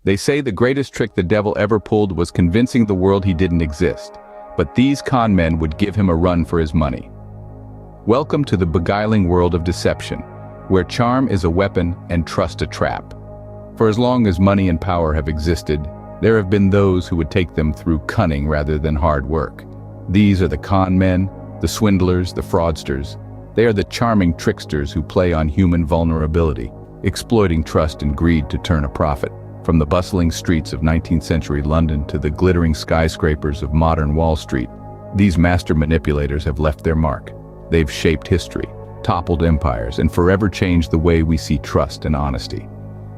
They say the greatest trick the devil ever pulled was convincing the world he didn't exist, but these con men would give him a run for his money. Welcome to the beguiling world of deception, where charm is a weapon and trust a trap. For as long as money and power have existed, there have been those who would take them through cunning rather than hard work. These are the con men, the swindlers, the fraudsters. They are the charming tricksters who play on human vulnerability, exploiting trust and greed to turn a profit. From the bustling streets of 19th century London to the glittering skyscrapers of modern Wall Street, these master manipulators have left their mark. They've shaped history, toppled empires, and forever changed the way we see trust and honesty.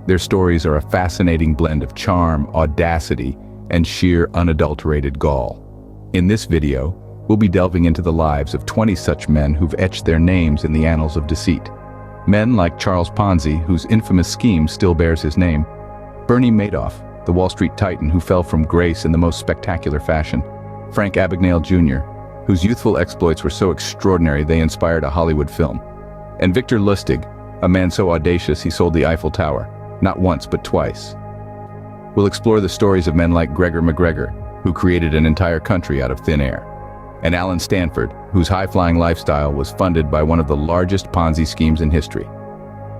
Their stories are a fascinating blend of charm, audacity, and sheer unadulterated gall. In this video, we'll be delving into the lives of 20 such men who've etched their names in the annals of deceit. Men like Charles Ponzi, whose infamous scheme still bears his name, Bernie Madoff, the Wall Street titan who fell from grace in the most spectacular fashion, Frank Abagnale Jr., whose youthful exploits were so extraordinary they inspired a Hollywood film, and Victor Lustig, a man so audacious he sold the Eiffel Tower, not once but twice. We'll explore the stories of men like Gregor McGregor, who created an entire country out of thin air, and Alan Stanford, whose high-flying lifestyle was funded by one of the largest Ponzi schemes in history.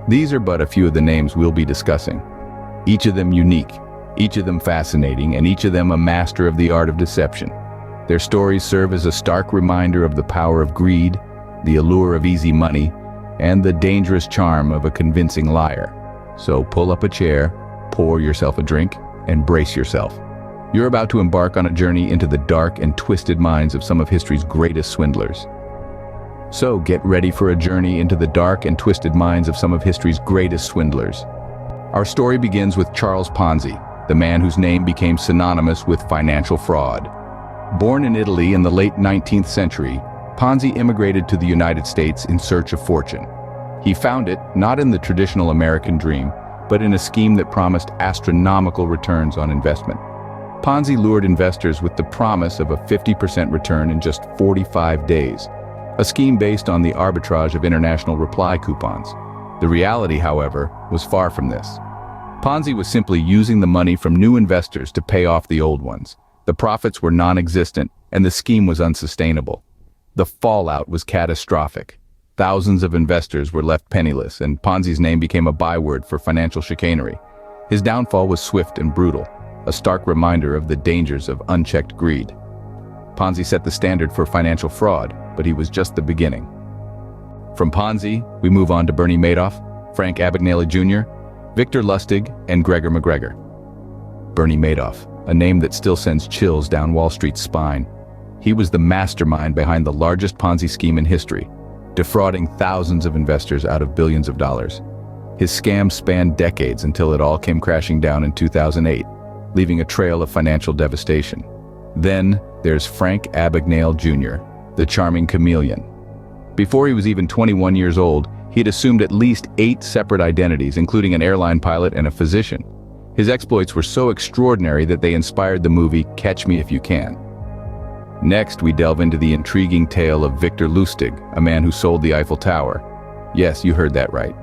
These are but a few of the names we'll be discussing. Each of them unique, each of them fascinating, and each of them a master of the art of deception. Their stories serve as a stark reminder of the power of greed, the allure of easy money, and the dangerous charm of a convincing liar. So pull up a chair, pour yourself a drink, and brace yourself. You're about to embark on a journey into the dark and twisted minds of some of history's greatest swindlers. So get ready for a journey into the dark and twisted minds of some of history's greatest swindlers. Our story begins with Charles Ponzi, the man whose name became synonymous with financial fraud. Born in Italy in the late 19th century, Ponzi immigrated to the United States in search of fortune. He found it not in the traditional American dream, but in a scheme that promised astronomical returns on investment. Ponzi lured investors with the promise of a 50% return in just 45 days, a scheme based on the arbitrage of international reply coupons. The reality, however, was far from this. Ponzi was simply using the money from new investors to pay off the old ones. The profits were non-existent, and the scheme was unsustainable. The fallout was catastrophic. Thousands of investors were left penniless, and Ponzi's name became a byword for financial chicanery. His downfall was swift and brutal, a stark reminder of the dangers of unchecked greed. Ponzi set the standard for financial fraud, but he was just the beginning. From Ponzi, we move on to Bernie Madoff, Frank Abagnale Jr., Victor Lustig, and Gregor McGregor. Bernie Madoff, a name that still sends chills down Wall Street's spine. He was the mastermind behind the largest Ponzi scheme in history, defrauding thousands of investors out of billions of dollars. His scam spanned decades until it all came crashing down in 2008, leaving a trail of financial devastation. Then there's Frank Abagnale Jr., the charming chameleon. Before he was even 21 years old, he had assumed at least 8 separate identities, including an airline pilot and a physician. His exploits were so extraordinary that they inspired the movie Catch Me If You Can. Next, we delve into the intriguing tale of Victor Lustig, a man who sold the Eiffel Tower. Yes, you heard that right.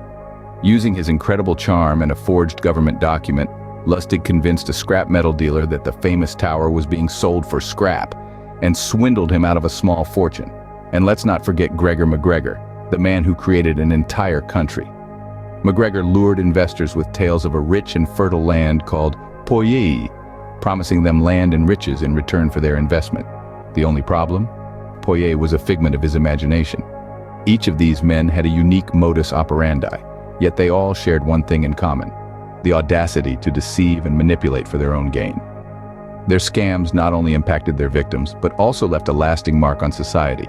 Using his incredible charm and a forged government document, Lustig convinced a scrap metal dealer that the famous tower was being sold for scrap, and swindled him out of a small fortune. And let's not forget Gregor McGregor, the man who created an entire country. McGregor lured investors with tales of a rich and fertile land called Pouilly, promising them land and riches in return for their investment. The only problem? Pouilly was a figment of his imagination. Each of these men had a unique modus operandi, yet they all shared one thing in common: the audacity to deceive and manipulate for their own gain. Their scams not only impacted their victims, but also left a lasting mark on society,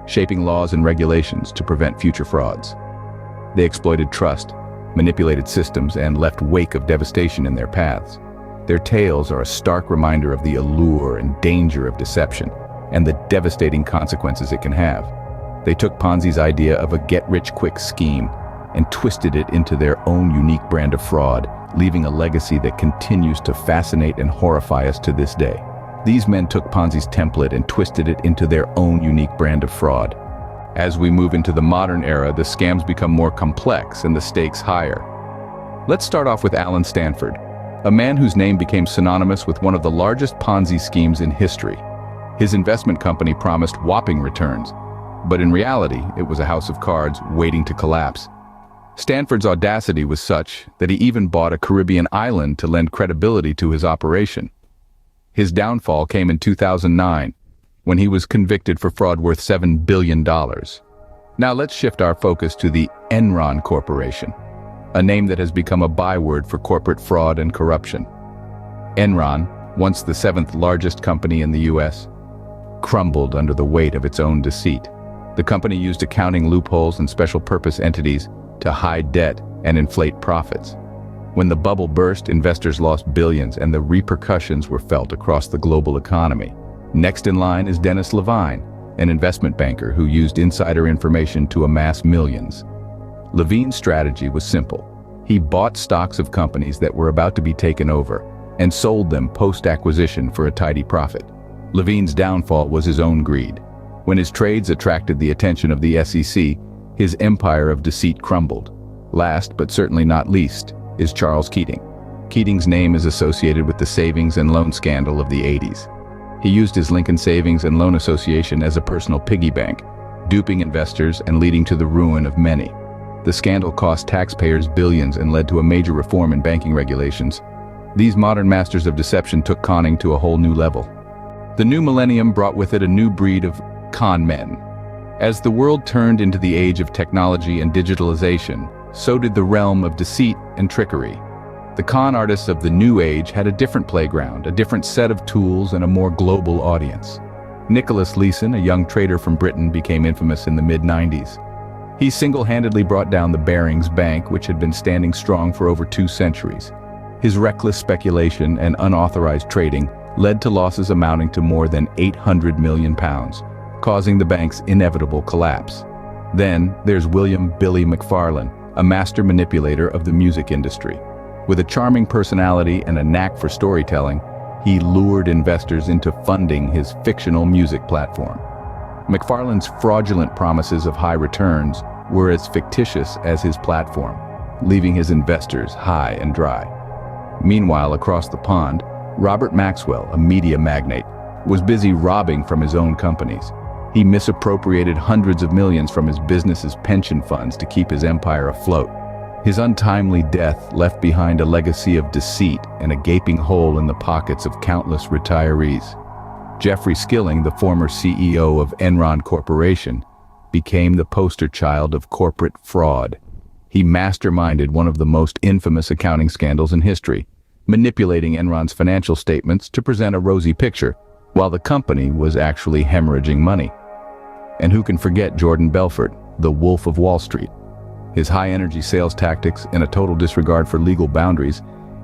shaping laws and regulations to prevent future frauds. They exploited trust, manipulated systems, and left a wake of devastation in their paths. Their tales are a stark reminder of the allure and danger of deception, and the devastating consequences it can have. They took Ponzi's idea of a get-rich-quick scheme and twisted it into their own unique brand of fraud, leaving a legacy that continues to fascinate and horrify us to this day. These men took Ponzi's template and twisted it into their own unique brand of fraud. As we move into the modern era, the scams become more complex and the stakes higher. Let's start off with Alan Stanford, a man whose name became synonymous with one of the largest Ponzi schemes in history. His investment company promised whopping returns, but in reality, it was a house of cards waiting to collapse. Stanford's audacity was such that he even bought a Caribbean island to lend credibility to his operation. His downfall came in 2009, when he was convicted for fraud worth $7 billion. Now let's shift our focus to the Enron Corporation, a name that has become a byword for corporate fraud and corruption. Enron, once the seventh largest company in the U.S., crumbled under the weight of its own deceit. The company used accounting loopholes and special-purpose entities to hide debt and inflate profits. When the bubble burst, investors lost billions, and the repercussions were felt across the global economy. Next in line is Dennis Levine, an investment banker who used insider information to amass millions. Levine's strategy was simple. He bought stocks of companies that were about to be taken over and sold them post-acquisition for a tidy profit. Levine's downfall was his own greed. When his trades attracted the attention of the SEC, his empire of deceit crumbled. Last, but certainly not least, is Charles Keating. Keating's name is associated with the savings and loan scandal of the 80s. He used his Lincoln Savings and Loan Association as a personal piggy bank, duping investors and leading to the ruin of many. The scandal cost taxpayers billions and led to a major reform in banking regulations. These modern masters of deception took conning to a whole new level. The new millennium brought with it a new breed of con men. As the world turned into the age of technology and digitalization, so did the realm of deceit and trickery. The con artists of the new age had a different playground, a different set of tools, and a more global audience. Nicholas Leeson, a young trader from Britain, became infamous in the mid-90s. He single-handedly brought down the Barings Bank, which had been standing strong for over 2 centuries. His reckless speculation and unauthorized trading led to losses amounting to more than £800 million, causing the bank's inevitable collapse. Then there's William "Billy" McFarlane, a master manipulator of the music industry. With a charming personality and a knack for storytelling, he lured investors into funding his fictional music platform. McFarlane's fraudulent promises of high returns were as fictitious as his platform, leaving his investors high and dry. Meanwhile, across the pond, Robert Maxwell, a media magnate, was busy robbing from his own companies. He misappropriated hundreds of millions from his business's pension funds to keep his empire afloat. His untimely death left behind a legacy of deceit and a gaping hole in the pockets of countless retirees. Jeffrey Skilling, the former CEO of Enron Corporation, became the poster child of corporate fraud. He masterminded one of the most infamous accounting scandals in history, manipulating Enron's financial statements to present a rosy picture, while the company was actually hemorrhaging money. And who can forget Jordan Belfort, the Wolf of Wall Street? His high-energy sales tactics and a total disregard for legal boundaries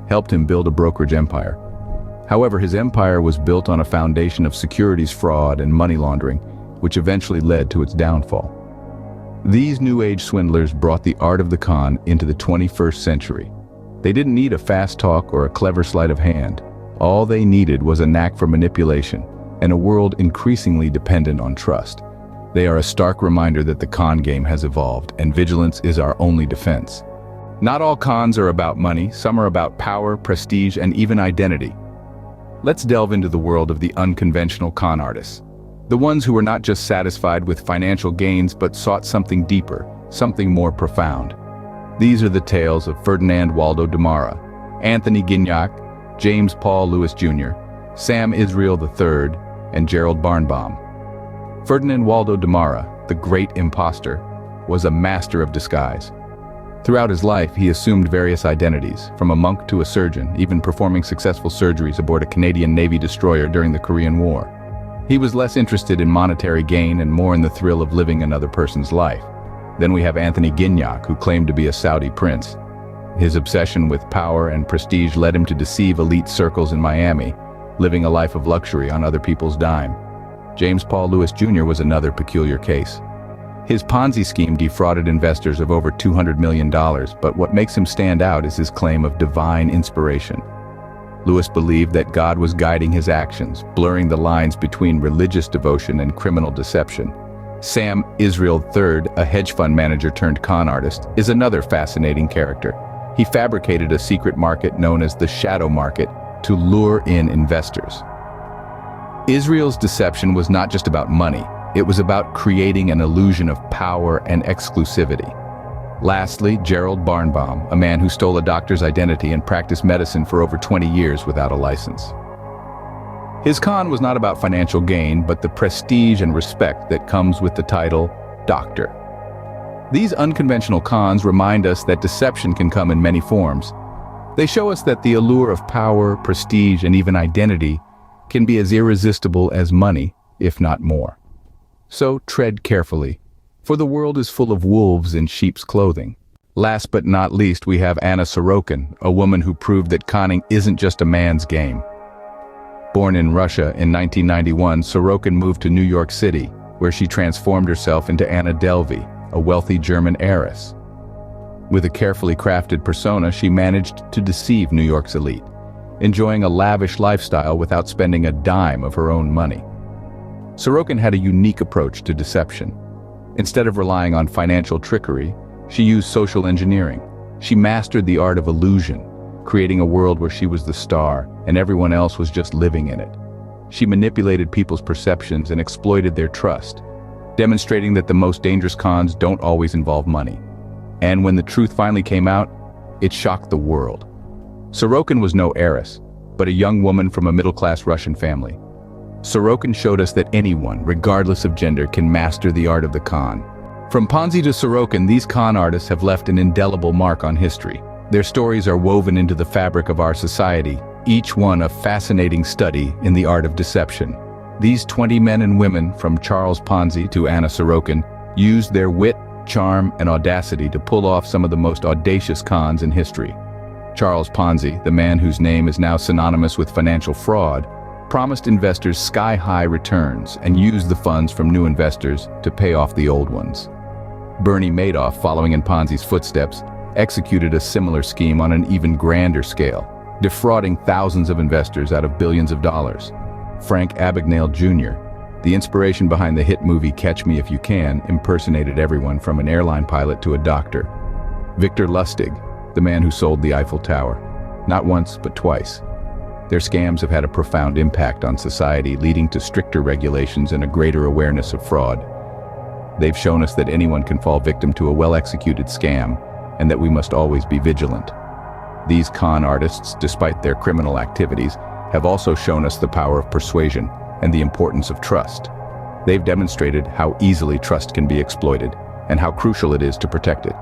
helped him build a brokerage empire. However, his empire was built on a foundation of securities fraud and money laundering, which eventually led to its downfall. These New Age swindlers brought the art of the con into the 21st century. They didn't need a fast talk or a clever sleight of hand. All they needed was a knack for manipulation and a world increasingly dependent on trust. They are a stark reminder that the con game has evolved, and vigilance is our only defense. Not all cons are about money, some are about power, prestige, and even identity. Let's delve into the world of the unconventional con artists. The ones who were not just satisfied with financial gains but sought something deeper, something more profound. These are the tales of Ferdinand Waldo Demara, Anthony Gignac, James Paul Lewis Jr., Sam Israel III, and Gerald Barnbaum. Ferdinand Waldo Demara, the great imposter, was a master of disguise. Throughout his life, he assumed various identities, from a monk to a surgeon, even performing successful surgeries aboard a Canadian Navy destroyer during the Korean War. He was less interested in monetary gain and more in the thrill of living another person's life. Then we have Anthony Gignac, who claimed to be a Saudi prince. His obsession with power and prestige led him to deceive elite circles in Miami, living a life of luxury on other people's dime. James Paul Lewis Jr. was another peculiar case. His Ponzi scheme defrauded investors of over $200 million, but what makes him stand out is his claim of divine inspiration. Lewis believed that God was guiding his actions, blurring the lines between religious devotion and criminal deception. Sam Israel III, a hedge fund manager turned con artist, is another fascinating character. He fabricated a secret market known as the shadow market to lure in investors. Israel's deception was not just about money, it was about creating an illusion of power and exclusivity. Lastly, Gerald Barnbaum, a man who stole a doctor's identity and practiced medicine for over 20 years without a license. His con was not about financial gain, but the prestige and respect that comes with the title doctor. These unconventional cons remind us that deception can come in many forms. They show us that the allure of power, prestige, and even identity can be as irresistible as money, if not more. So tread carefully, for the world is full of wolves in sheep's clothing. Last but not least, we have Anna Sorokin, a woman who proved that conning isn't just a man's game. Born in Russia in 1991, Sorokin moved to New York City, where she transformed herself into Anna Delvey, a wealthy German heiress. With a carefully crafted persona, she managed to deceive New York's elite, enjoying a lavish lifestyle without spending a dime of her own money. Sorokin had a unique approach to deception. Instead of relying on financial trickery, she used social engineering. She mastered the art of illusion, creating a world where she was the star and everyone else was just living in it. She manipulated people's perceptions and exploited their trust, demonstrating that the most dangerous cons don't always involve money. And when the truth finally came out, it shocked the world. Sorokin was no heiress, but a young woman from a middle-class Russian family. Sorokin showed us that anyone, regardless of gender, can master the art of the con. From Ponzi to Sorokin, these con artists have left an indelible mark on history. Their stories are woven into the fabric of our society, each one a fascinating study in the art of deception. These 20 men and women, from Charles Ponzi to Anna Sorokin, used their wit, charm, and audacity to pull off some of the most audacious cons in history. Charles Ponzi, the man whose name is now synonymous with financial fraud, promised investors sky-high returns and used the funds from new investors to pay off the old ones. Bernie Madoff, following in Ponzi's footsteps, executed a similar scheme on an even grander scale, defrauding thousands of investors out of billions of dollars. Frank Abagnale Jr., the inspiration behind the hit movie Catch Me If You Can, impersonated everyone from an airline pilot to a doctor. Victor Lustig, the man who sold the Eiffel Tower, not once but twice. Their scams have had a profound impact on society, leading to stricter regulations and a greater awareness of fraud. They've shown us that anyone can fall victim to a well-executed scam, and that we must always be vigilant. These con artists, despite their criminal activities, have also shown us the power of persuasion and the importance of trust. They've demonstrated how easily trust can be exploited and how crucial it is to protect it.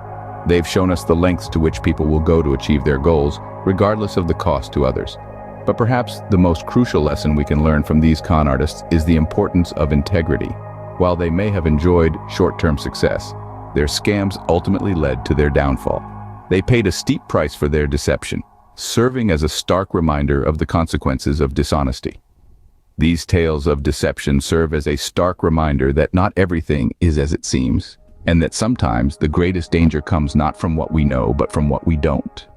They've shown us the lengths to which people will go to achieve their goals, regardless of the cost to others. But perhaps the most crucial lesson we can learn from these con artists is the importance of integrity. While they may have enjoyed short-term success, their scams ultimately led to their downfall. They paid a steep price for their deception, serving as a stark reminder of the consequences of dishonesty. These tales of deception serve as a stark reminder that not everything is as it seems, and that sometimes the greatest danger comes not from what we know but from what we don't.